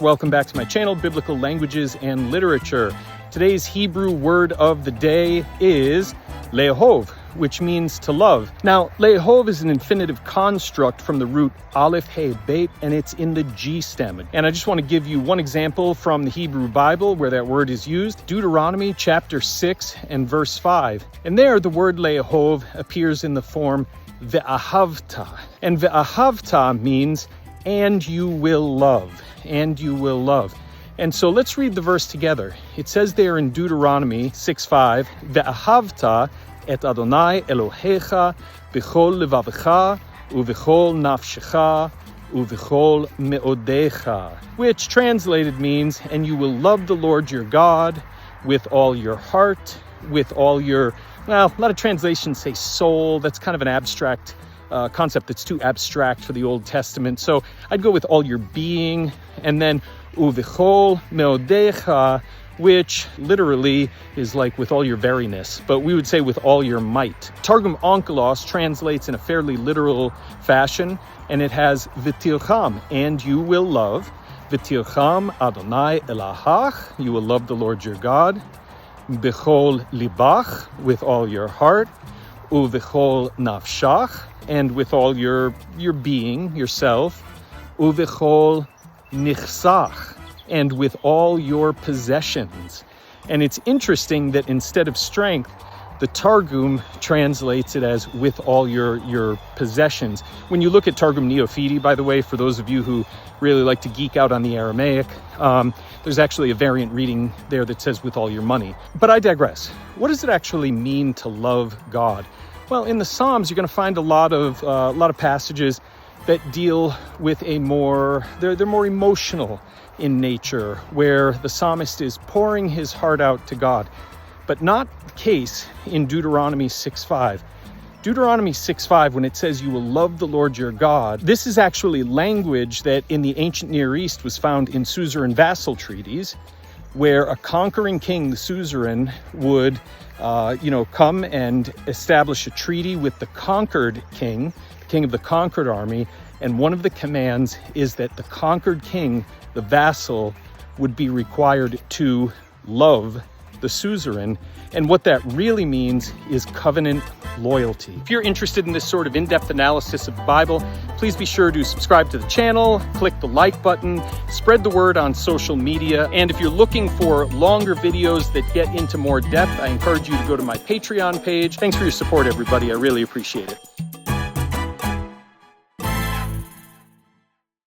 Welcome back to my channel, Biblical Languages and Literature. Today's Hebrew word of the day is le'ahov, which means to love. Now, le'ahov is an infinitive construct from the root aleph, hey, bet, and it's in the G stem. And I just want to give you one example from the Hebrew Bible where that word is used. Deuteronomy chapter 6 and verse 5. And there the word le'ahov appears in the form ve'ahavta. And ve'ahavta means and you will love. And you will love. And so let's read the verse together. It says there in Deuteronomy 6:5, Ve'ahavta et Adonai Elohecha b'chol levavecha u'v'chol nafshecha u'v'chol me'odecha, which translated means, and you will love the Lord your God with all your heart, with all your, well, a lot of translations say soul. That's kind of an abstract concept that's too abstract for the Old Testament. So I'd go with all your being, and then uvichol meodecha, which literally is like with all your veriness, but we would say with all your might. Targum Onkelos translates in a fairly literal fashion, and it has v'tilcham, and you will love. V'tilcham Adonai Elahach, you will love the Lord your God. B'chol libach, with all your heart. Uvichol nafshach, and with all your being, yourself. Uvichol nichsach, and with all your possessions. And it's interesting that instead of strength, the Targum translates it as with all your possessions. When you look at Targum Neophiti, by the way, for those of you who really like to geek out on the Aramaic, there's actually a variant reading there that says with all your money. But I digress. What does it actually mean to love God? Well, in the Psalms, you're going to find a lot of passages that deal with they're more emotional in nature, where the psalmist is pouring his heart out to God. But not the case in Deuteronomy 6:5. Deuteronomy 6:5, when it says you will love the Lord your God, this is actually language that in the ancient Near East was found in suzerain vassal treaties, where a conquering king, the suzerain, would come and establish a treaty with the conquered king, the king of the conquered army, and one of the commands is that the conquered king, the vassal, would be required to love the suzerain. And what that really means is covenant loyalty. If you're interested in this sort of in-depth analysis of the Bible, please be sure to subscribe to the channel, click the like button, spread the word on social media. And if you're looking for longer videos that get into more depth, I encourage you to go to my Patreon page. Thanks for your support, everybody. I really appreciate it.